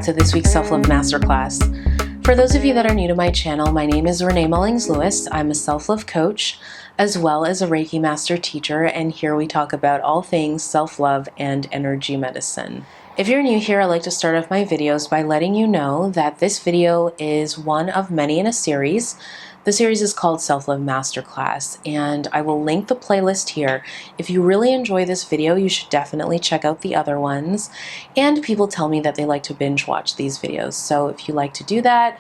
to this week's Self-Love Masterclass. For those of you that are new to my channel, my name is Renée Mullings-Lewis. I'm a self-love coach as well as a Reiki master teacher, and here we talk about all things self-love and energy medicine. If you're new here, I like to start off my videos by letting you know that this video is one of many in a series. The series is called Self-Love Masterclass, and I will link the playlist here. If you really enjoy this video, you should definitely check out the other ones. And people tell me that they like to binge watch these videos, so if you like to do that,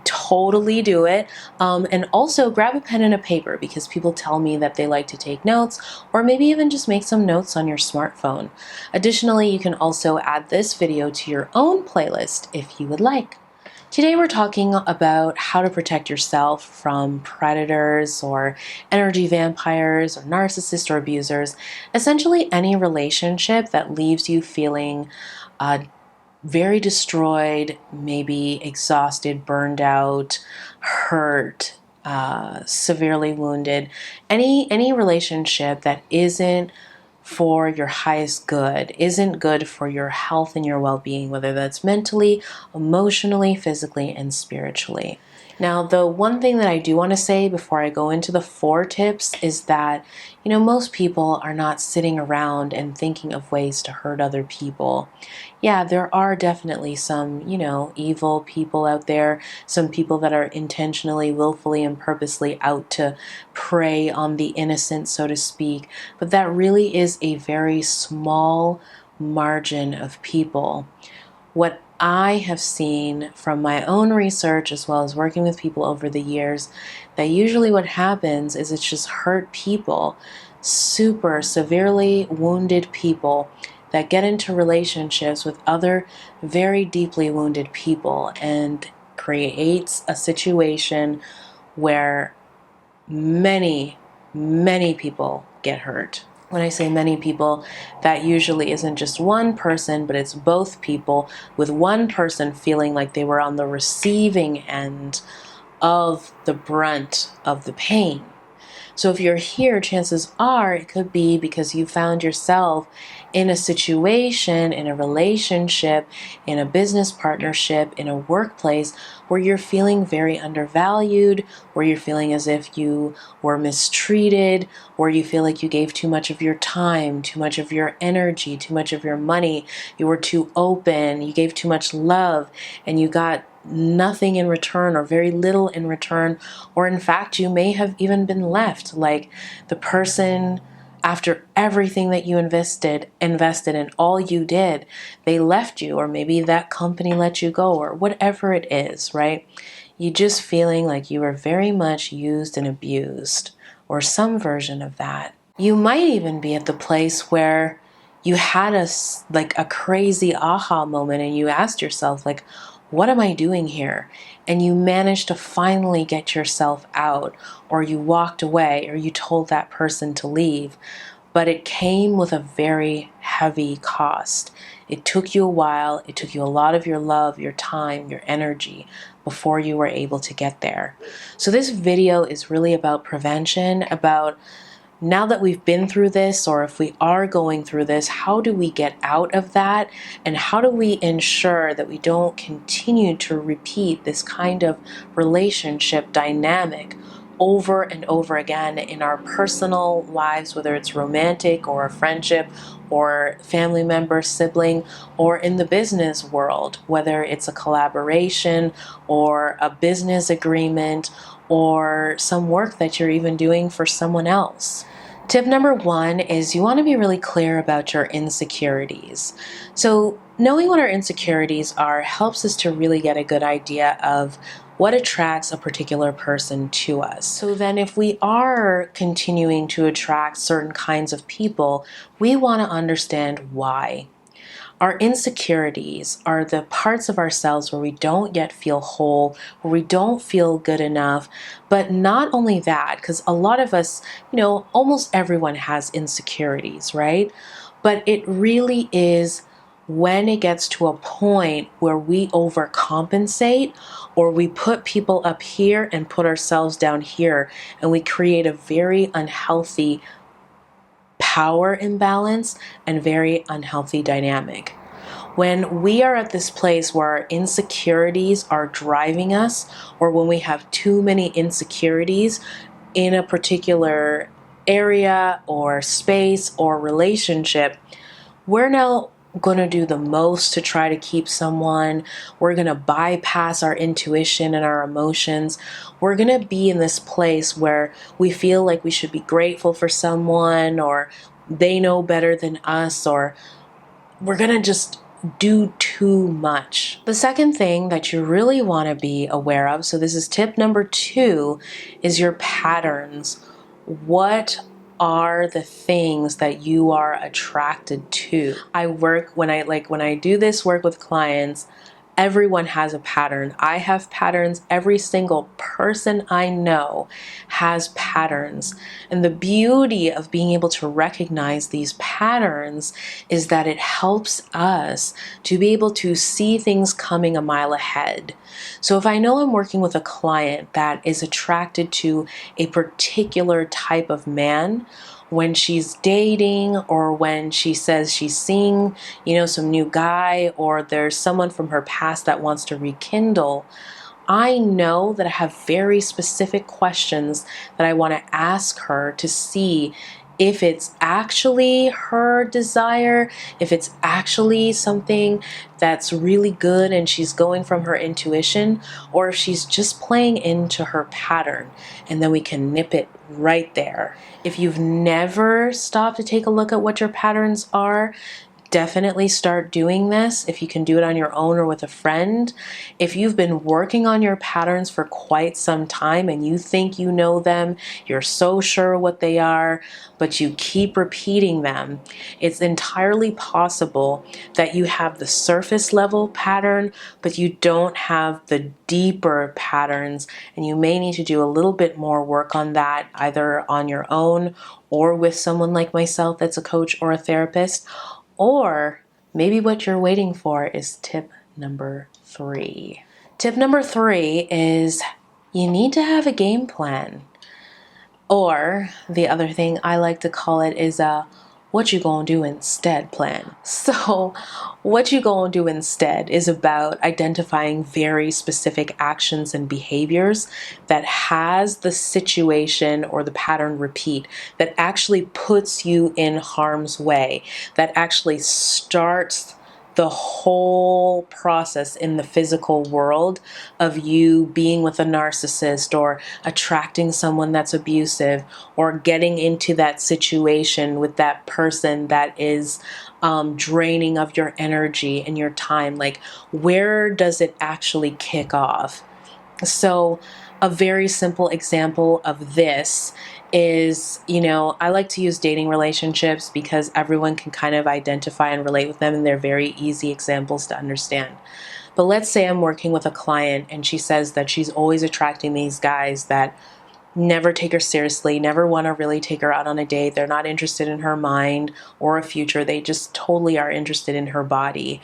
totally do it. And also grab a pen and a paper, because people tell me that they like to take notes, or maybe even just make some notes on your smartphone. Additionally, you can also add this video to your own playlist if you would like. Today we're talking about how to protect yourself from predators or energy vampires or narcissists or abusers. Essentially any relationship that leaves you feeling very destroyed, maybe exhausted, burned out, hurt, severely wounded. Any relationship that isn't for your highest good, isn't good for your health and your well-being, whether that's mentally, emotionally, physically, and spiritually. Now, the one thing that I do want to say before I go into the 4 tips is that, most people are not sitting around and thinking of ways to hurt other people. Yeah, there are definitely some, evil people out there, some people that are intentionally, willfully, and purposely out to prey on the innocent, so to speak, but that really is a very small margin of people. What I have seen from my own research as well as working with people over the years, that usually what happens is it's just hurt people, super severely wounded people that get into relationships with other very deeply wounded people and creates a situation where many people get hurt. When I say many people, that usually isn't just one person, but it's both people, with one person feeling like they were on the receiving end of the brunt of the pain. So if you're here, chances are it could be because you found yourself in a situation, in a relationship, in a business partnership, in a workplace where you're feeling very undervalued, where you're feeling as if you were mistreated, where you feel like you gave too much of your time, too much of your energy, too much of your money, you were too open, you gave too much love, and you got nothing in return or very little in return, or in fact you may have even been left, like the person, after everything that you invested in all you did, they left you, or maybe that company let you go, or whatever it is, right? You just feeling like you were very much used and abused, or some version of that. You might even be at the place where you had a crazy aha moment and you asked yourself, like, what am I doing here? And you managed to finally get yourself out, or you walked away, or you told that person to leave. But it came with a very heavy cost. It took you a while. It took you a lot of your love, your time, your energy before you were able to get there. So this video is really about prevention, about now that we've been through this, or if we are going through this, how do we get out of that? And how do we ensure that we don't continue to repeat this kind of relationship dynamic over and over again in our personal lives, whether it's romantic or a friendship or family member, sibling, or in the business world, whether it's a collaboration or a business agreement or some work that you're even doing for someone else. Tip number 1 is you want to be really clear about your insecurities. So knowing what our insecurities are helps us to really get a good idea of what attracts a particular person to us. So then if we are continuing to attract certain kinds of people, we want to understand why. Our insecurities are the parts of ourselves where we don't yet feel whole, where we don't feel good enough. But not only that, because a lot of us, almost everyone has insecurities, right? But it really is when it gets to a point where we overcompensate, or we put people up here and put ourselves down here, and we create a very unhealthy power imbalance and very unhealthy dynamic. When we are at this place where our insecurities are driving us, or when we have too many insecurities in a particular area or space or relationship, we're now going to do the most to try to keep someone. We're going to bypass our intuition and our emotions. We're going to be in this place where we feel like we should be grateful for someone, or they know better than us, or we're going to just do too much. The second thing that you really want to be aware of, so this is tip number 2, is your patterns. What are the things that you are attracted to? When I do this work with clients, everyone has a pattern. I have patterns. Every single person I know has patterns. And the beauty of being able to recognize these patterns is that it helps us to be able to see things coming a mile ahead. So if I know I'm working with a client that is attracted to a particular type of man, when she's dating, or when she says she's seeing, some new guy, or there's someone from her past that wants to rekindle, I know that I have very specific questions that I want to ask her to see if it's actually her desire, if it's actually something that's really good and she's going from her intuition, or if she's just playing into her pattern, and then we can nip it right there. If you've never stopped to take a look at what your patterns are, definitely start doing this if you can do it on your own or with a friend. If you've been working on your patterns for quite some time and you think you know them, you're so sure what they are, but you keep repeating them, it's entirely possible that you have the surface level pattern, but you don't have the deeper patterns, and you may need to do a little bit more work on that, either on your own or with someone like myself that's a coach or a therapist. Or maybe what you're waiting for is tip number 3. Tip number 3 is you need to have a game plan. Or the other thing I like to call it is a what you gonna do instead plan. So what you gonna do instead is about identifying very specific actions and behaviors that has the situation or the pattern repeat, that actually puts you in harm's way, that actually starts the whole process in the physical world of you being with a narcissist, or attracting someone that's abusive, or getting into that situation with that person that is draining of your energy and your time. Like, where does it actually kick off? So a very simple example of this is, I like to use dating relationships because everyone can kind of identify and relate with them, and they're very easy examples to understand. But let's say I'm working with a client and she says that she's always attracting these guys that never take her seriously, never want to really take her out on a date. They're not interested in her mind or a future. They just totally are interested in her body.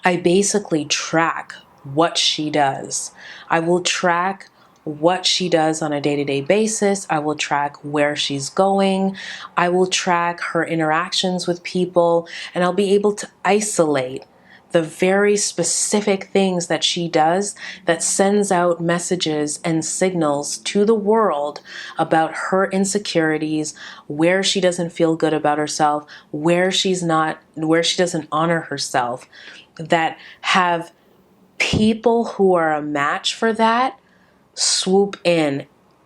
I basically track what she does. I will track what she does on a day-to-day basis. I will track where she's going. I will track her interactions with people, and I'll be able to isolate the very specific things that she does that sends out messages and signals to the world about her insecurities, where she doesn't feel good about herself, where she doesn't honor herself, that have people who are a match for that swoop in,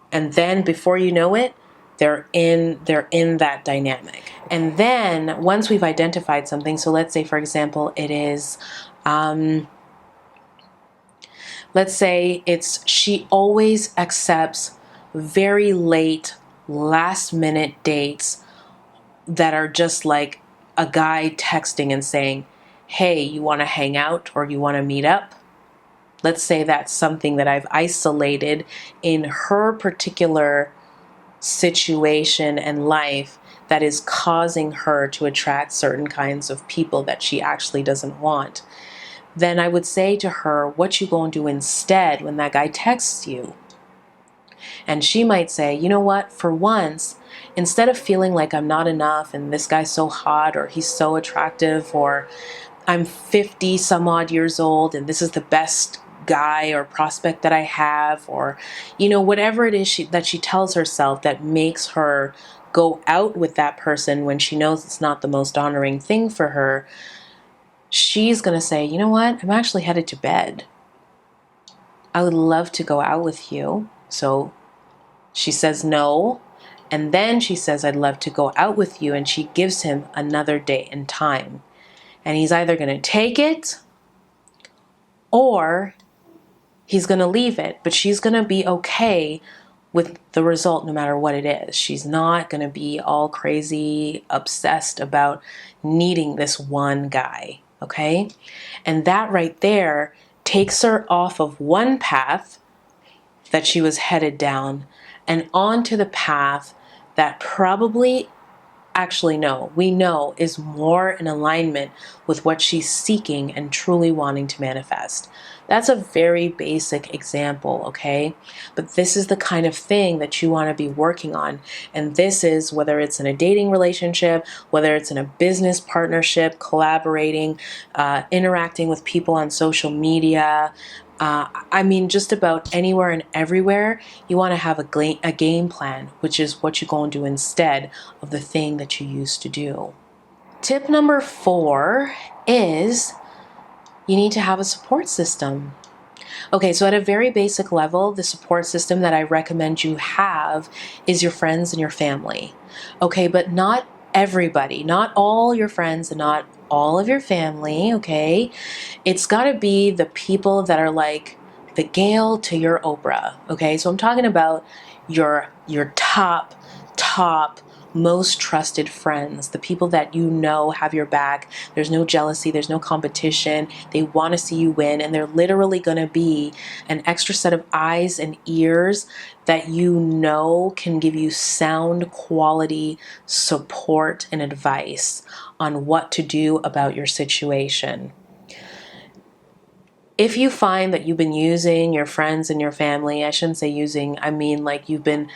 and then before you know it, they're in that dynamic. And then once we've identified something, so let's say, for example, it is let's say it's she always accepts very late, last minute dates that are just like a guy texting and saying, hey, you want to hang out, or you want to meet up? Let's say that's something that I've isolated in her particular situation and life that is causing her to attract certain kinds of people that she actually doesn't want. Then I would say to her, what you gonna do instead when that guy texts you? And she might say, you know what, for once, instead of feeling like I'm not enough and this guy's so hot or he's so attractive or I'm 50 some odd years old and this is the best guy or prospect that I have, or, whatever it is that she tells herself that makes her go out with that person when she knows it's not the most honoring thing for her, she's going to say, you know what, I'm actually headed to bed. I would love to go out with you. So she says no. And then she says, I'd love to go out with you. And she gives him another date and time. And he's either going to take it or he's going to leave it. But she's going to be okay with the result no matter what it is. She's not going to be all crazy, obsessed about needing this one guy. Okay? And that right there takes her off of one path that she was headed down and onto the path that probably, actually no, we know is more in alignment with what she's seeking and truly wanting to manifest. That's a very basic example, okay? But this is the kind of thing that you want to be working on. And this is whether it's in a dating relationship, whether it's in a business partnership, collaborating, interacting with people on social media, just about anywhere and everywhere, you want to have a game plan, which is what you're going to do instead of the thing that you used to do. Tip number 4 is you need to have a support system. Okay, so at a very basic level, the support system that I recommend you have is your friends and your family. Okay, but not everybody, not all your friends and not all of your family, okay? It's got to be the people that are like the Gail to your Oprah, okay? So I'm talking about your top most trusted friends, the people that you know have your back. There's no jealousy, there's no competition. They want to see you win, and they're literally going to be an extra set of eyes and ears that you know can give you sound quality support and advice on what to do about your situation. If you find that you've been using your friends and your family, I shouldn't say using, I mean like you've been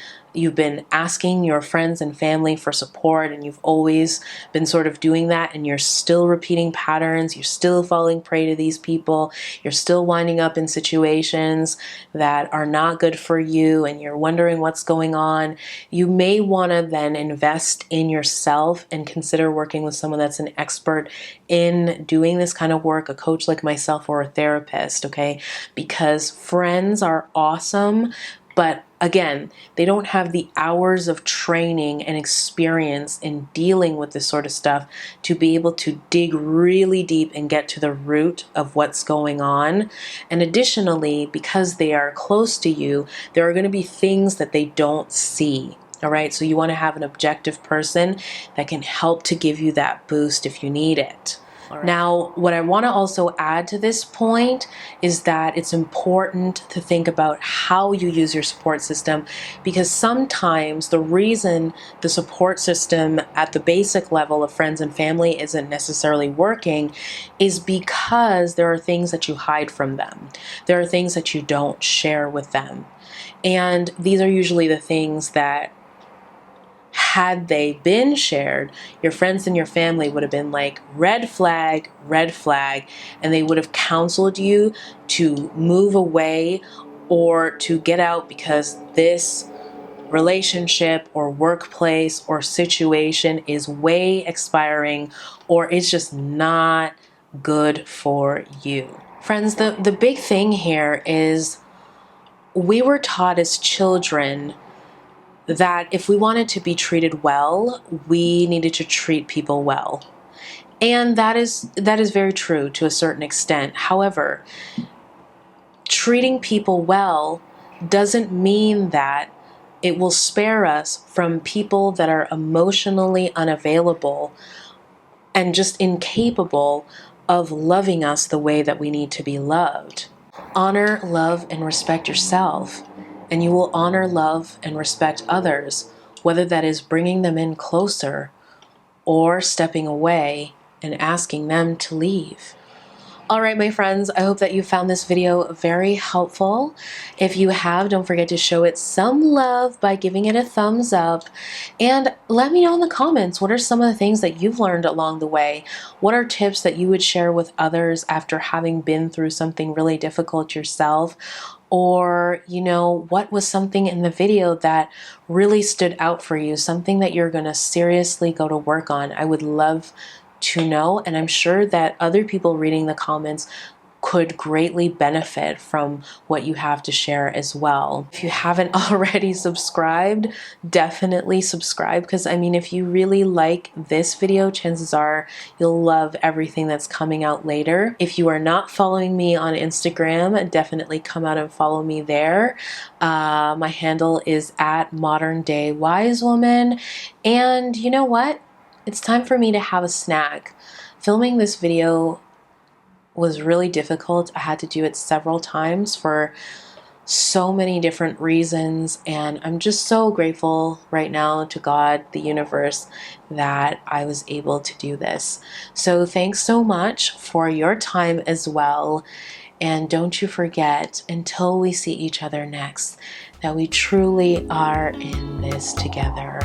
asking your friends and family for support and you've always been sort of doing that and you're still repeating patterns, you're still falling prey to these people, you're still winding up in situations that are not good for you and you're wondering what's going on, you may want to then invest in yourself and consider working with someone that's an expert in doing this kind of work, a coach like myself or a therapist, okay? Because friends are awesome, but again, they don't have the hours of training and experience in dealing with this sort of stuff to be able to dig really deep and get to the root of what's going on. And additionally, because they are close to you, there are going to be things that they don't see. All right, so you want to have an objective person that can help to give you that boost if you need it. Right. Now, what I want to also add to this point is that it's important to think about how you use your support system, because sometimes the reason the support system at the basic level of friends and family isn't necessarily working is because there are things that you hide from them. There are things that you don't share with them. And these are usually the things that, had they been shared, your friends and your family would have been like, red flag, and they would have counseled you to move away or to get out because this relationship or workplace or situation is way expiring or it's just not good for you. Friends, the big thing here is we were taught as children that if we wanted to be treated well, we needed to treat people well. And that is very true to a certain extent. However, treating people well doesn't mean that it will spare us from people that are emotionally unavailable and just incapable of loving us the way that we need to be loved. Honor, love, and respect yourself. And you will honor, love, and respect others, whether that is bringing them in closer or stepping away and asking them to leave. All right, my friends, I hope that you found this video very helpful. If you have, don't forget to show it some love by giving it a thumbs up. And let me know in the comments, what are some of the things that you've learned along the way? What are tips that you would share with others after having been through something really difficult yourself? Or, what was something in the video that really stood out for you? Something that you're going to seriously go to work on. I would love to know, and I'm sure that other people reading the comments could greatly benefit from what you have to share as well. If you haven't already subscribed, definitely subscribe, because if you really like this video, chances are you'll love everything that's coming out later. If you are not following me on Instagram, definitely come out and follow me there. My handle is @ModernDayWiseWoman. And you know what? It's time for me to have a snack. Filming this video was really difficult. I had to do it several times for so many different reasons, and I'm just so grateful right now to God, the universe, that I was able to do this. So thanks so much for your time as well, and don't you forget, until we see each other next, that we truly are in this together.